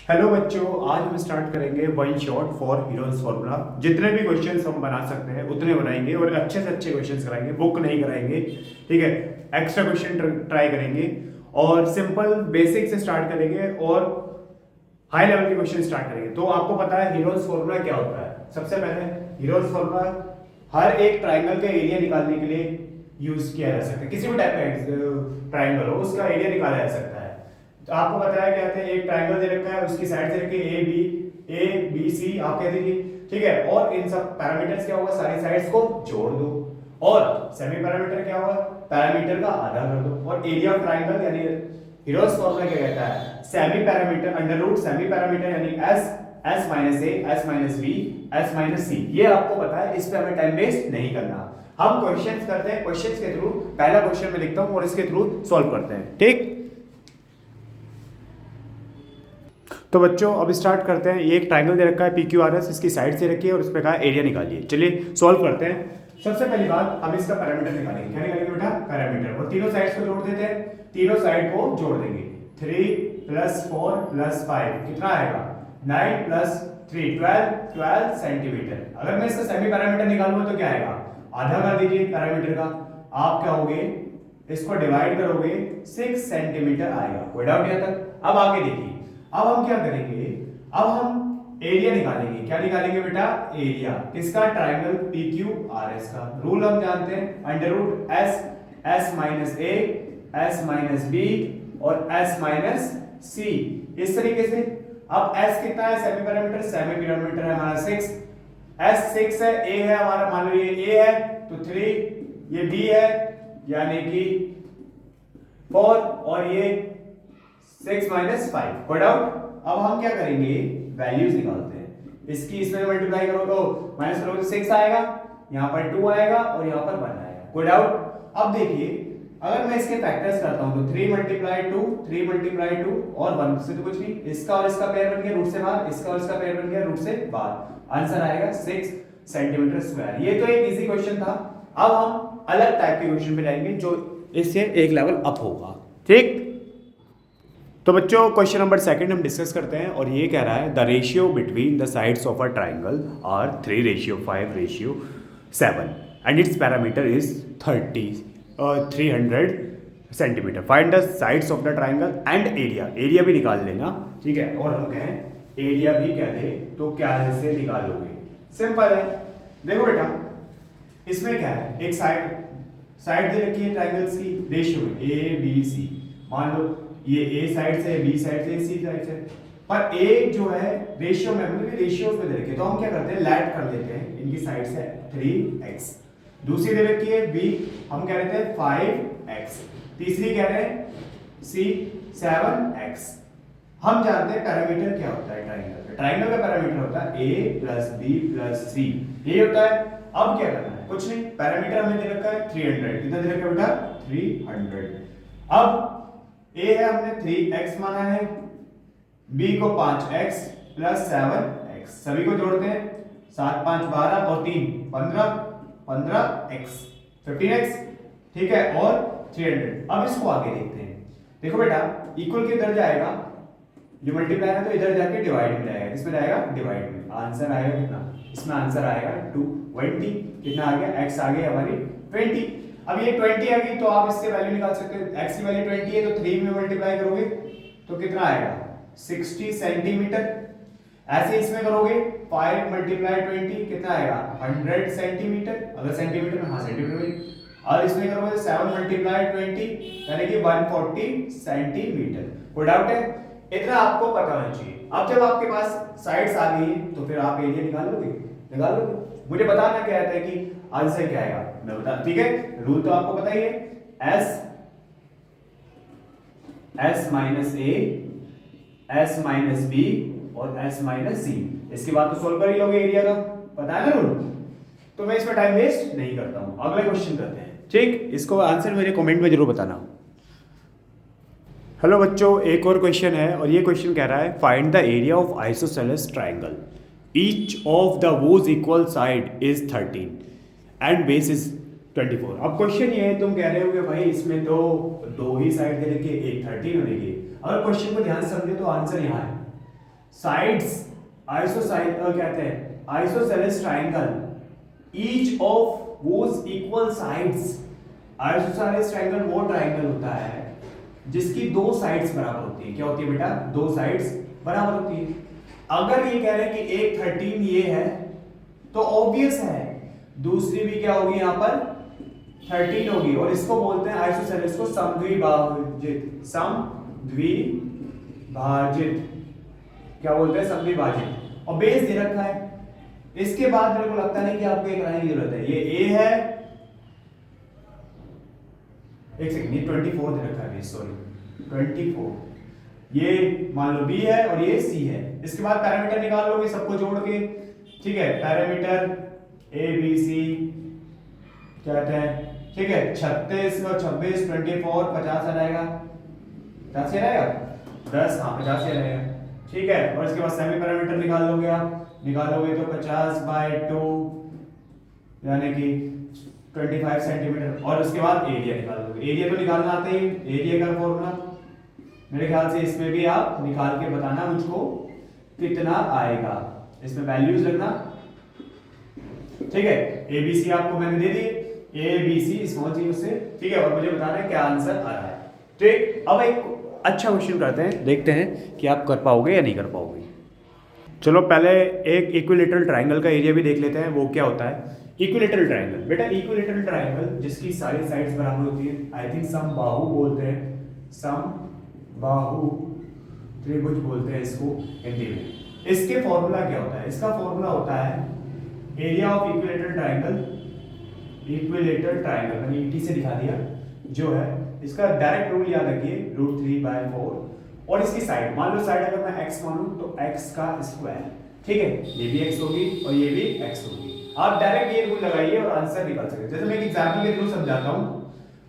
Hello बच्चों, आज हम स्टार्ट करेंगे one shot for heroes formula. जितने भी क्वेश्चंस हम बना सकते हैं उतने बनाएंगे और अच्छे से अच्छे क्वेश्चंस कराएंगे, बुक नहीं कराएंगे। ठीक है, एक्स्ट्रा क्वेश्चन ट्राई करेंगे और सिंपल बेसिक से स्टार्ट करेंगे और हाई लेवल के क्वेश्चन स्टार्ट करेंगे। तो आपको पता है हीरोज फॉर्मूला क्या होता है। सबसे पहले हीरोज फॉर्मूला हर एक ट्राइंगल का एरिया निकालने के लिए यूज किया जा सकता है। किसी भी टाइप का ट्राइंगल हो उसका एरिया निकाला जा सकता है। तो आपको पता है क्या कहते हैं, एक ट्राइंगल दे रखा है, उसकी साइड से रखी ए बी सी आप कह दीजिए। ठीक है, और इन सब पैरामीटर्स क्या होगा, सारी साइड्स को जोड़ दो और सेमी पैरामीटर क्या होगा, पैरामीटर का आधा कर दो। और एरिया ऑफ ट्राइंगल यानी हीरोज फॉर्मूला क्या कहता है, semi perimeter under root semi perimeter यानी s minus a s minus b s minus c. ये आपको पता है, इस पे हमें टाइम वेस्ट नहीं करना। हम क्वेश्चंस करते हैं, क्वेश्चंस के थ्रू पहला क्वेश्चन में लिखता हूं और इसके थ्रू सॉल्व करते हैं। ठीक, तो बच्चों अब स्टार्ट करते हैं। ये एक ट्राइंगल दे रखा है PQRS, इसकी साइड से रखी है और उस पर कहा एरिया निकालिए। चलिए सॉल्व करते हैं। सबसे पहली बात हम इसका पैरामीटर निकालेंगे। क्या निकालेंगे बेटा, पैरामीटर। और तीनों साइड्स को जोड़ देते हैं, तीनों साइड को जोड़ देंगे। 3 + 4 + 5 कितना आएगा, 9 + 3 12 सेंटीमीटर। अगर मैं इसका सेमी पैरामीटर निकालूंगा तो क्या आएगा, आधा कर दीजिए पैरामीटर का। आप क्या होगे, इसको डिवाइड करोगे 6 सेंटीमीटर आएगा। कोई डाउट यहाँ तक। अब आगे देखिए, अब हम क्या करेंगे, अब हम एरिया निकालेंगे। क्या निकालेंगे बेटा, एरिया किसका, ट्राइंगल PQRS का। रूल हम जानते हैं, under root s minus a s minus b और एस माइनस सी, इस तरीके से। अब एस कितना है, सेमी पैरामीटर है हमारा 6, एस 6 है, ए है हमारा, मान लो ये ए है तो 3, ये बी है यानी कि 4 और ये 6 - 5। कोई डाउट। अब हम क्या करेंगे, वैल्यूज निकालते हैं। इसकी इसमें मल्टीप्लाई करो तो माइनस करोगे तो 6 आएगा, यहाँ पर 2 आएगा और यहाँ पर 1 आएगा। कोई डाउट। अब देखिए, अगर मैं इसके फैक्टर्स करता हूं तो 3 × 2 3 × 2 और 1 से तो कुछ नहीं, इसका और इसका पेयर बन गया रूट से बाहर, इसका और इसका पेयर बन गया रूट से बाहर। आंसर आएगा 6 सेंटीमीटर स्क्वायर। ये तो एक इजी क्वेश्चन था। अब हम अलग टाइप के क्वेश्चन पे जाएंगे जो इससे एक लेवल अप होगा। ठीक, तो बच्चों क्वेश्चन नंबर 2 हम डिस्कस करते हैं और ये कह रहा है the ratio between the sides of a triangle are 3:5:7 and its parameter is 300 centimetre. Find the sides of the triangle and area. Area भी निकाल लेना, ठीक है। और हम कहें एरिया भी कह दे तो क्या से निकालोगे, सिंपल है। देखो बेटा, इसमें क्या है, एक साइड दे रखी है ट्राइंगल्स की रेशियो में ABC। मान लो ये A साइड से, B साइड से, C साइड से, पर A जो है रेशियो में, मतलब रेशियोज में दे रखी है, तो हम क्या करते हैं, लैट कर लेते हैं इनकी साइड से 3x। दूसरी दे रखी है B, हम कह रहे थे 5x। तीसरी कह रहे हैं C 7x। हम जानते हैं पैरामीटर क्या होता है ट्राइंगल का। ट्राइंगल का पैरामीटर होता है A + B + C, ये होता है। अब क्या करना है, कुछ नहीं, पैरामीटर हमें दे रखा है 300। कितना दे रखा है बेटा, 300। अब A है हमने 3x माना है, B को 5x + 7x, सभी को जोड़ते हैं, 7 5 12 और 3 15x 15x। ठीक है, और 300। अब इसको आगे देखते हैं। देखो बेटा, इक्वल के इधर जाएगा, ये मल्टीप्लाई है तो इधर जाके डिवाइड में जाएगा। किसमें जाएगा, डिवाइड में। आंसर आएगा कितना, इसमें आंसर आएगा 220। कितना आ गया, x आ गई हमारी 20। अब ये 20 आ गई तो आप इससे वैल्यू निकाल सकते हो। x की वैल्यू 20 है तो 3 में मल्टीप्लाई करोगे तो कितना आएगा, 60 सेंटीमीटर। ऐसे इसमें करोगे 5 × 20 कितना आएगा, 100 सेंटीमीटर। अगर सेंटीमीटर में, हाँ सेंटीमीटर में। और इसमें करोगे 7 × 20 यानी कि 140 सेंटीमीटर। कोई डाउट है, इतना आपको पता होना चाहिए। अब जब आपके पास साइड्स आ गई है तो फिर आप एरिया निकाल लोगे। मुझे बताना क्या है कि आंसर क्या आएगा, मैं बता, ठीक है। रूल तो आपको पता ही है, S minus A S minus B और S माइनस C। इसके बाद तो सोल्व कर ही लोगे एरिया का, पता है ना रूल। तो मैं इसमें टाइम वेस्ट नहीं करता हूं, अगला क्वेश्चन करते हैं। ठीक, इसको आंसर मेरे कमेंट में जरूर बताना। हेलो बच्चों, एक और क्वेश्चन है और ये क्वेश्चन कह रहा है find the area of isosceles triangle. Each of the whose equal side is 13 and base is 24। अब क्वेश्चन ये है, तुम कह रहे हो कि भाई इसमें तो दो ही साइड दे रखी है, एक 13 होने की। अगर क्वेश्चन को ध्यान से समझे तो आंसर यहाँ है। साइड्स कहते हैं isosceles triangle each of whose equal sides. Isosceles triangle वो ट्राइंगल होता है जिसकी दो साइड्स बराबर होती है। क्या होती है बेटा? दो साइड्स बराबर होती है। अगर ये कह रहे हैं कि एक 13 ये है तो ऑब्वियस है दूसरी भी क्या होगी, यहां पर 13 होगी। और इसको बोलते हैं आइसोसेलेस को समद्विभाजित। समद्विभाजित क्या बोलते हैं? समद्विभाजित। और बेस दे रखा है। इसके बाद मेरे को लगता नहीं कि आपको एक लाइन की जरूरत है। ये ए है, एक सेकंड, ये 24 दे रखा है, सॉरी 24। ये मान लो बी है और ये सी है। इसके बाद पैरामीटर निकाल लोगे सबको जोड़ के, ठीक है। पैरामीटर ए बी सी कहते हैं, ठीक है। 36 और 26 24 50 आ जाएगा, 50 आ जाएगा 10, हाँ 50 आ जाएगा, ठीक है। और इसके बाद सेमी पैरामीटर निकाल लोगे आप, निकालोगे तो 50/2 यानी कि 25 सेंटीमीटर। और उसके बाद एरिया निकाल लोगे। एरिया तो निकालना आता ही, एरिया का फॉर्मूला मेरे ख्याल से इसमें भी आप निकाल के बताना मुझको कितना आएगा। इसमें वैल्यूज लगना, ठीक है। एबीसी आपको मैंने दे दिए, ए बी सी स्मॉल चीज से, ठीक है। और मुझे बताना है क्या आंसर आ रहा है, ठीक। अब एक अच्छा क्वेश्चन करते हैं, देखते हैं कि आप कर पाओगे या नहीं कर पाओगे। चलो पहले एक इक्विलेटरल ट्राइंगल का एरिया भी देख लेते हैं, वो क्या होता है। इक्विलेटरल ट्राइंगल बेटा, इक्विलेटरल ट्राइंगल जिसकी सारी साइड्स बराबर होती है, आई थिंक समबाहु बोलते हैं, समबाहु त्रिभुज बोलते हैं इसको हिंदी में। इसके फॉर्मूला क्या होता है? इसका फॉर्मूला होता है area of equilateral triangle. Equilateral triangle मैंने ईटी से दिखा दिया जो है, इसका डायरेक्ट रूल याद रखिए, √3/4। और इसकी साइड मान लो, साइड अगर मैं x मानूं तो x का स्क्वायर, ठीक है। ये भी x होगी और ये भी x होगी। आप डायरेक्ट ये रूल लगाइए और आंसर निकाल सकते हैं। जैसे मैं एक एग्जांपल के थ्रू समझाता हूं।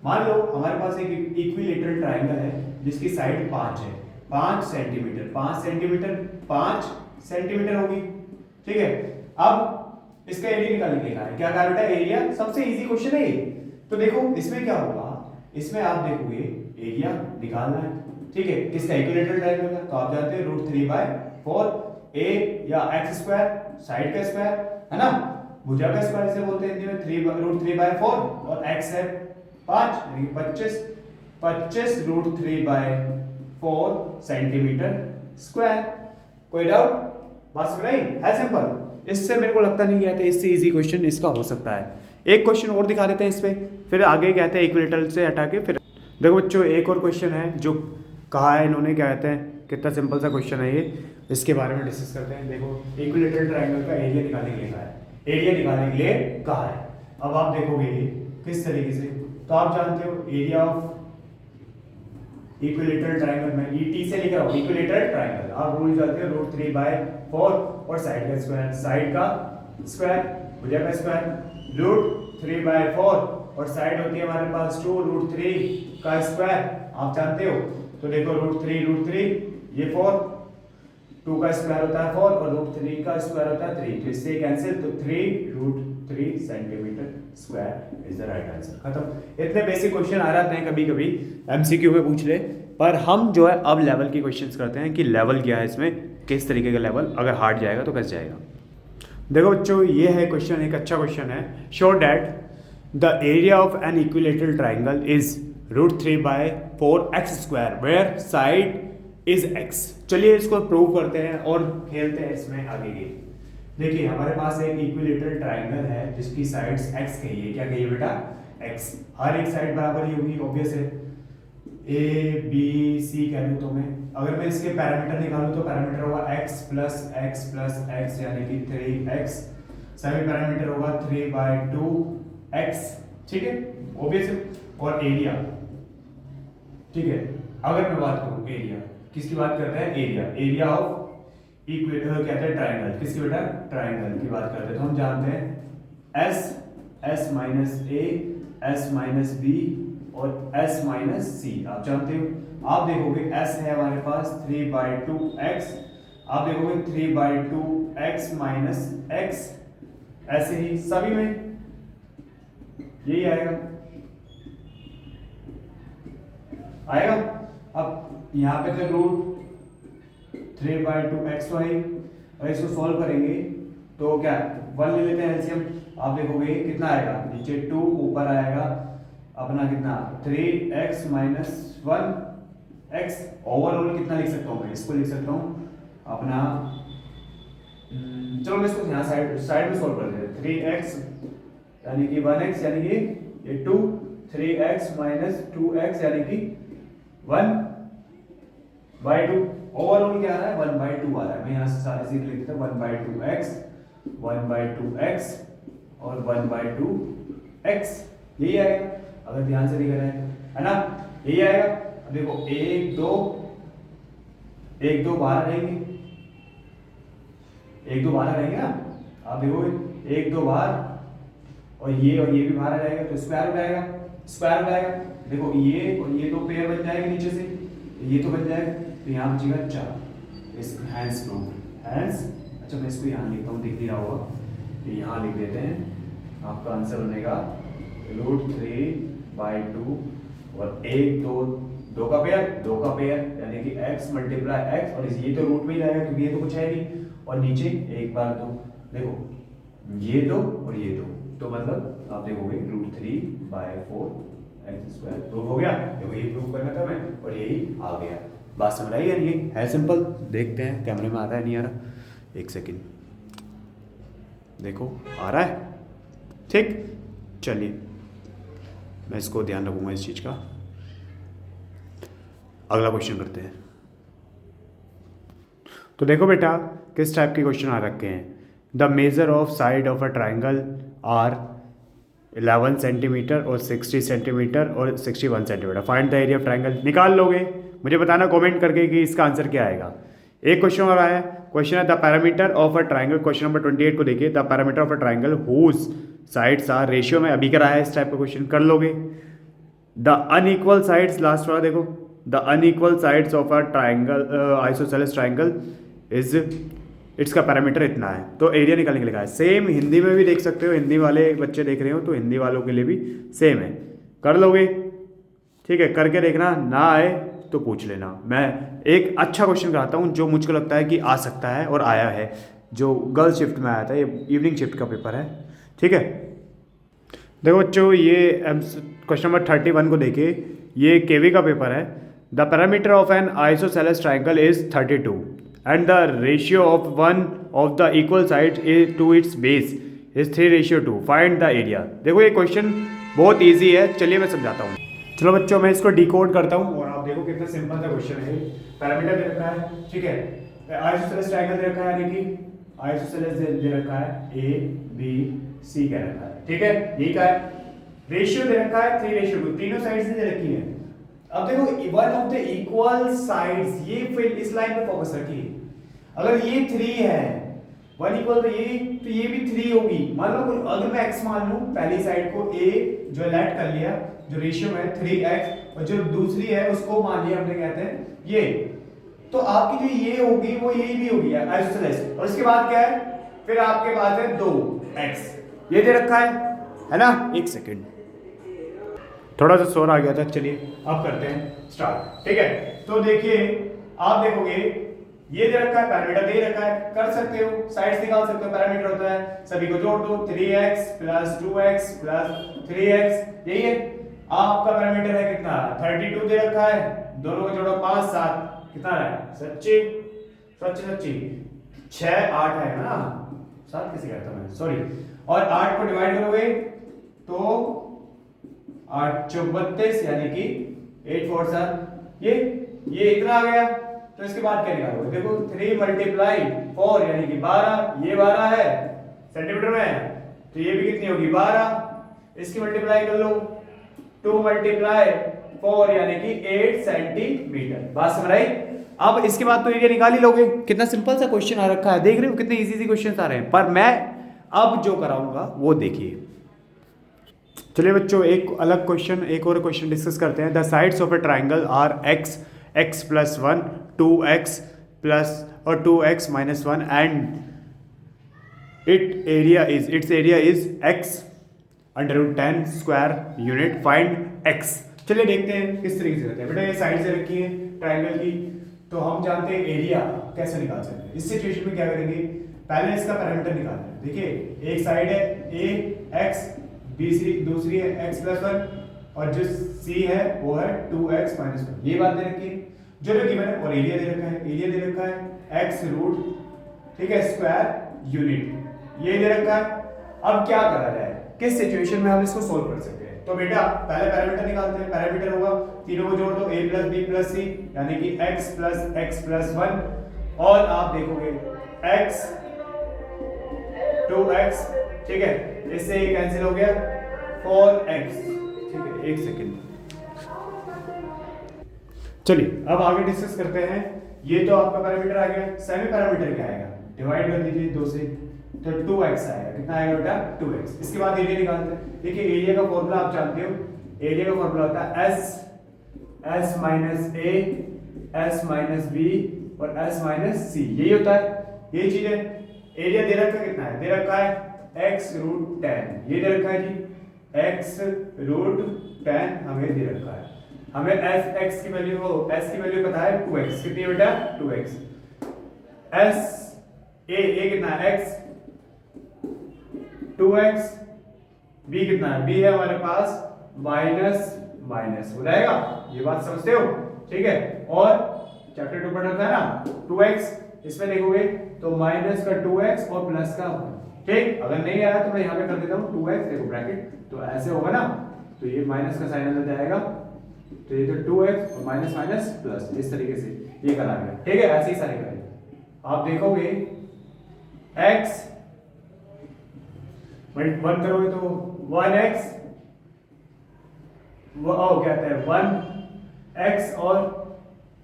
मान लो हमारे पास एक इक्विलेटरल ट्राइंगल है जिसकी साइड 5 है, 5 सेंटीमीटर, 5 सेंटीमीटर, 5 सेंटीमीटर होगी, ठीक है। अब इसका एरिया निकालने के लिए कहा है, क्या कहा बेटा? एरिया। सबसे इजी क्वेश्चन है ये। तो देखो इसमें क्या होगा, इसमें आप देखोगे एरिया निकालना है, ठीक है। किसका? इक्विलेटरल ट्रायंगल का। तो आप जानते हैं √3/4 ए या x स्क्वायर, साइड का स्क्वायर है ना, भुजा का स्क्वायर इसे बोलते हैं हिंदी में, √3/4 और x है 5 यानी 25 √3/4 सेंटीमीटर स्क्वायर। कोई डाउट? बात समझ आई? है सिंपल। इससे मेरे को लगता नहीं कहते इससे इजी क्वेश्चन इसका हो सकता है। एक क्वेश्चन और दिखा देते हैं इस पे, फिर आगे कहते हैं इक्विलेटरल से हटा के। फिर देखो बच्चों, एक और क्वेश्चन है जो कहा है इन्होंने, क्या कहते हैं, कितना सिंपल सा क्वेश्चन है ये, इसके बारे में डिस्कस करते हैं। देखो इक्विलेटरल ट्रायंगल का एरिया निकालने के लिए कहा है, एरिया निकालने के लिए कहा है। अब आप देखोगे किस तरीके से, तो आप जानते हो एरिया ऑफ इक्विलेटरल ट्रायंगल में ईटी से लिख रहा हूं, इक्विलेटरल ट्रायंगल आप रूल जानते हो, √3/4 और साइड का स्क्वायर, साइड का स्क्वायर, भुजा का स्क्वायर, √3/4 और साइड होती है हमारे पास 2 √3 का स्क्वायर, आप जानते हो। तो देखो √3 ये 4, 2 का स्क्वायर होता है 4 और √3 का स्क्वायर होता है 3, तो इससे कैंसिल, तो 3√3 centimetre square is the right answer. खत्म। इतने बेसिक क्वेश्चन आ जाते हैं कभी कभी एमसीक्यू में पूछ ले, पर हम जो है अब लेवल की क्वेश्चंस करते हैं कि लेवल क्या है इसमें, किस तरीके का लेवल, अगर हार्ड जाएगा तो कैसे जाएगा। देखो बच्चों, ये है क्वेश्चन, एक अच्छा क्वेश्चन है। Show that the area of an equilateral triangle is √3/4x² where side is x। चलिए इसको प्रूव करते हैं और खेलते हैं इसमें आगे के। देखिए हमारे पास एक इक्विलेटरल ट्राइंगल है जिसकी साइड्स x कही है, क्या कही है बेटा? x। हर एक साइड बराबर ही होगी, ऑब्वियस है। ए बी सी कह लूँ तो मैं, अगर मैं इसके पैरामीटर निकालूं तो पैरामीटर होगा x + x यानी कि 3x। सेमी पैरामीटर होगा 3/2x, ठीक है, ऑब्वियस है। और एरिया, ठीक है। अगर मैं बात करूं एरिया, किसकी बात करते हैं? एरिया ऑफ इक्विलेटरल कहते हैं ट्राइंगल, किसकी बेटा? ट्राइंगल की बात करते हैं। तो हम जानते हैं s - b और s - c, आप जानते हो। आप देखोगे s है हमारे पास 3/2x, आप देखोगे 3/2x - x, ऐसे ही सभी में यही आएगा। अब यहाँ पे तो 3/2xy। अगर इसको सॉल्व करेंगे तो क्या 1 ले लेते हैं एलसीएम। आप देखोगे कितना आएगा, नीचे 2 ऊपर आएगा अपना कितना 3x माइनस 1x। ओवरऑल कितना लिख सकता हूँ मैं, इसको लिख सकता हूँ अपना चलो मैं इसको यहाँ साइड में सॉल्व कर देते हैं। 3x यानी कि 1x यानी कि ये 2, 3x माइनस 2x यानी कि 1/2। ओवरऑल क्या आ रहा है 1/2 आ रहा है। मैं यहाँ से सारे सीख लिख देता हूँ 1/2x 1/2x और 1/2x यही आएगा अगर ध्यान से दिख रहा है ना, यही आएगा। अब देखो 1 2 बाहर रहेंगे, 1 2 बाहर रहेंगे ना। आप देखो 1 2 बाहर और ये भी बाहर रहेगा तो स्क्वायर हो जाएगा, स्क्वायर हो जाएगा। देखो ये और ये 2 पेयर बन जाएंगे नीचे से, ये तो बन जाएगा तो यहाँ बचेगा 4। इस हैंस प्रूफ हैंस। अच्छा मैं इसको यहाँ लिखता हूँ, दिख नहीं रहा होगा, ये यहाँ लिख देते हैं। आपका आंसर बनेगा √3/2 और 1 2 का पेयर यानी कि x मल्टीप्लाई x और ये तो रूट में ही रहेगा क्योंकि ये तो कुछ है नहीं। और नीचे एक बार तो देखो ये 2 और ये 2 तो मतलब आप देखोगे √3/4 x² प्रूफ हो गया। देखो ये प्रूफ करना था मैं और यही आ गया। बात समझ आई है? ये है सिंपल। देखते हैं कैमरे में आ रहा है नहीं आ रहा, एक सेकेंड। देखो आ रहा है, ठीक। चलिए मैं इसको ध्यान रखूंगा इस चीज़ का। अगला क्वेश्चन करते हैं। तो देखो बेटा किस टाइप के क्वेश्चन आ रखे हैं। The measure of side of a triangle are 11 centimetre और 60 सेंटीमीटर और 61 centimetre. Find the area of triangle. निकाल लोगे, मुझे बताना कमेंट करके कि इसका आंसर क्या आएगा। एक क्वेश्चन और आया है, क्वेश्चन है the parameter of a triangle. Question number 28 को देखिए। The parameter of a triangle whose sides are ratio में अभी कराया है, इस टाइप का क्वेश्चन कर लोगे। द अनइक्वल साइड्स, लास्ट वाला देखो, the unequal sides of a triangle isosceles triangle is it's का पैरामीटर इतना है। तो एरिया निकालने के लिए कहा है। सेम हिंदी में भी देख सकते हो, हिंदी वाले बच्चे देख रहे हो तो हिंदी वालों के लिए भी सेम है, कर लोगे ठीक है। करके देखना, ना आए तो पूछ लेना। मैं एक अच्छा क्वेश्चन कराता हूँ जो मुझको लगता है कि आ सकता है और आया है, जो गर्ल्स शिफ्ट में आया था, ये इवनिंग शिफ्ट का पेपर है, ठीक है। देखो बच्चों ये क्वेश्चन नंबर 31 को देखिए, ये केवी का पेपर है। The parameter of N isosceles triangle is 32 and the ratio of one of the equal sides is to its base is 3:2. Find the area। देखो ये क्वेश्चन बहुत इजी है, चलिए मैं समझाता हूँ। चलो बच्चों मैं इसको डिकोड करता हूँ और आप देखो कितना सिंपल सा क्वेश्चन है। पैरामीटर दे रखा है, ठीक है। आइसोसेलेस ट्राइंगल दे रखा है, यानी कि आइसोसेलेस दे रखा है A B C कह रखा है, ठीक है। यही का है। रेशियो दे रखा है 3:2, तीनों साइड्स दे रखी है। अब देखो one of the equal sides, ये फिर इस लाइन पे फोकस रखिए। अगर ये 3 है, वन इक्वल तो ये भी 3 होगी। मान लो अगर मैं x मान लूं, पहली साइड को a जो लेट कर लिया, जो रेशियो में 3x, और जो दूसरी है उसको मान लिया हमने, कहते हैं ये, तो आपकी जो ये होगी वो यही भी होगी आइसोसेलेस। और इसके बाद क्या है, फिर आपके पास है 2x, ये दे रखा है ना। एक सेकेंड, थोड़ा सा शोर आ गया था। चलिए अब करते हैं स्टार्ट, ठीक है। तो देखिए आप देखोगे ये दे रखा है, पैरामीटर दे रखा है, कर सकते हो, साइड्स निकाल सकते हो। पैरामीटर होता है सभी को जोड़ दो, 3x + 2x + 3x, यही है आपका पैरामीटर है। कितना 32 दे रखा है, दोनों को जोड़ो 5 7 कितना है, सच्ची 6 8 है ना, 7 किसे कहता हूं मैं, सॉरी। और 8 को डिवाइड करोगे तो 8 × 32 यानी कि 8 4 7, ये इतना आ गया। तो इसके बाद क्या निकालोगे, देखो 3 × 4 यानी कि 12, ये 12 है सेंटीमीटर में, तो ये भी कितनी होगी 12। इसकी मल्टीप्लाई कर लो, 2 × 4 यानी कि 8 सेंटीमीटर। बात समझ आई? अब इसके बाद तो एरिया निकाल ही लोगे। कितना सिंपल सा क्वेश्चन आ रखा है, देख रहे हो कितने इजी क्वेश्चन आ रहे हैं। पर मैं अब जो कराऊंगा वो देखिए। चलिए बच्चों एक अलग क्वेश्चन, एक और क्वेश्चन डिस्कस करते हैं। The sides of a triangle are x + 1 2x + और 2x - 1 and its area is x √10 square unit. Find x। चलिए देखते हैं किस तरीके से होता है। बेटा ये साइड से रखी है ट्राइंगल की, तो हम जानते हैं एरिया कैसे निकाल सकते हैं। इस सिचुएशन में क्या करेंगे, पहले इसका पैरामीटर निकालना है। देखिए एक साइड है ए एक्स, दूसरी है x प्लस 1 और जो c है वो है 2x माइनस 1। ये बात दे रखी है जो गिवन है, और एरिया दे रखा है, एरिया दे रखा है x रूट, ठीक है, स्क्वायर यूनिट, ये दे रखा है। अब क्या करा जाए, किस सिचुएशन में हम इसको सोल्व कर सकते हैं। तो बेटा पहले पैरामीटर निकालते हैं। पैरामीटर होगा, तीनों को जोड़ दो, a प्लस बी प्लस सी यानी कि x प्लस 1, और आप देखोगे x 2x, ठीक है, इससे ये कैंसिल हो गया 4x, ठीक है। एक सेकंड, चलिए अब आगे डिस्कस करते हैं। ये तो आपका पैरामीटर आ गया। सेमी पैरामीटर क्या आएगा, डिवाइड कर दीजिए 2 से, तो 2x आएगा। कितना आएगा बेटा, 2x। इसके बाद एरिया निकालते हैं। देखिए एरिया का फॉर्मूला आप जानते हो, एरिया का फॉर्मूला होता है s minus a, s minus b और s माइनस c, यही होता है, ये चीज है। एरिया दे रखा है, कितना है, दे रखा है x रूट 10, ये दे रखा है जी x रूट 10 हमें दे रखा है। हमें x की वैल्यू को, s की वैल्यू पता है 2x, कितनी है बेटा 2x। s a कितना है x 2x, b कितना है, b है हमारे पास माइनस हो जाएगा। ये बात समझते हो, ठीक है। और चैप्टर 2 पढ़ रखा है ना 2x, इसमें देखोगे तो माइनस का 2x और प्लस का 1, ठीक। अगर नहीं आया तो मैं यहाँ पे कर देता हूँ 2x, देखो ब्रैकेट, तो ऐसे होगा ना, तो ये माइनस का साइन अंदर जाएगा, तो ये तो 2x और माइनस माइनस प्लस, इस तरीके से ये करा गया, ठीक है। ऐसे ही सारे करेंगे। आप देखोगे x 1 करोगे तो 1x, वो क्या कहते हैं 1x, और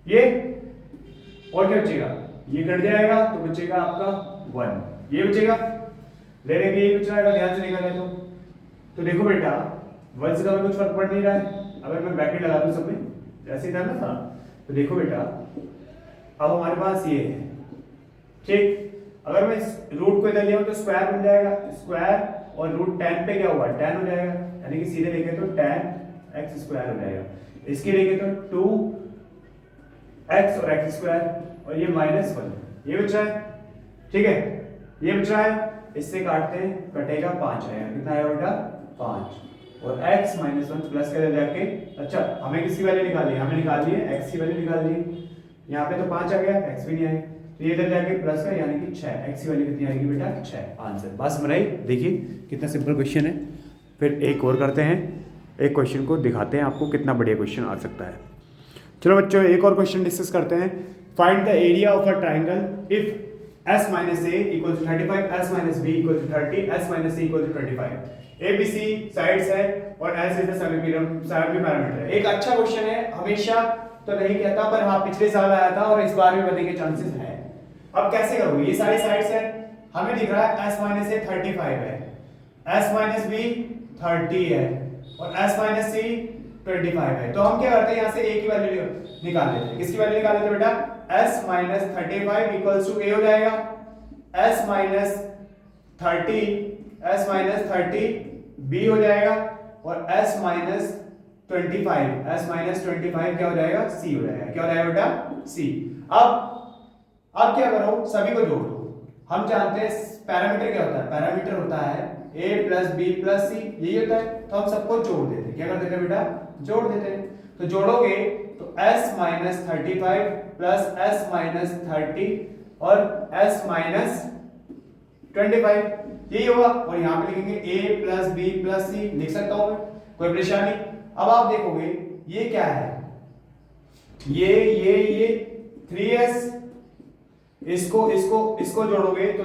ये और क्या बचेगा, ये कट जाएगा तो बचेगा आपका 1, ये बचेगा, लेने के ये बच जाएगा, ध्यान से निकाले तो देखो बेटा 1 से कुछ फर्क पड़ नहीं रहा है। अगर मैं ब्रैकेट लगा दूं सब में, ऐसे ही था ना, तो देखो बेटा अब हमारे पास ये है, ठीक। अगर मैं इस रूट को इधर ले आऊं तो स्क्वायर बन जाएगा, स्क्वायर और रूट 10 पे क्या हुआ 10 हो जाएगा, यानी कि सीधे देखें तो 10x स्क्वायर हो जाएगा। इसके देखें तो 2x और x स्क्वायर, और ये -1, ये बच रहा है, ठीक है, ये बच रहा है। इससे काटते हैं, कटेगा 5 आएगा, कितना आएगा बेटा 5, और x -1 प्लस कर जाके, अच्छा हमें किसकी वैल्यू निकाली है, हमें निकाली है x की वैल्यू निकाली है। यहाँ पे तो 5 आ गया, x भी नहीं आएगा, तो ये इधर जाके प्लस का यानी कि 6, x की वैल्यू कितनी आएगी बेटा 6, आंसर। बस बनाई, देखिए कितना सिंपल क्वेश्चन है। फिर एक और करते हैं, एक क्वेश्चन को दिखाते हैं आपको कितना बढ़िया क्वेश्चन आ सकता है। चलो बच्चों एक और क्वेश्चन डिस्कस करते हैं। Find the area of a triangle if s minus a equals to 35, s minus b equals to 30, s minus c equals to 25। abc sides है और s is the semi parameter है। एक अच्छा question है, हमेशा तो नहीं कहता पर हाँ पिछले साल आया था और इस बार भी बनने के चांसेस है। अब कैसे करोगे, ये सारी साइड्स है, हमें दिख रहा है s minus a 35 है, s minus b 30 है और s minus c 25 है। तो हम क्या करते हैं, यहाँ से a की वैल्यू निकाल लेते हैं। किसकी वैल्यू निकाल लेते हैं बेटा, s minus 35 equals to a हो जाएगा, s minus 30 b हो जाएगा, और s minus 25 क्या हो जाएगा, c हो जाएगा। क्या हो जाएगा बेटा, c। अब क्या करो, सभी को जोड़ दो। हम जानते हैं पैरामीटर क्या होता है, पैरामीटर होता है a प्लस बी प्लस सी, यही होता है। तो हम सबको जोड़ देते हैं, क्या कर देते हैं बेटा, जोड़ देते हैं। तो जोड़ोगे तो s minus 35 plus s minus 30 और s minus 25, यही होगा। और यहाँ पे लिखेंगे a प्लस बी प्लस सी, लिख सकता हूं मैं, कोई परेशानी। अब आप देखोगे ये क्या है, ये 3s, इसको जोड़ोगे तो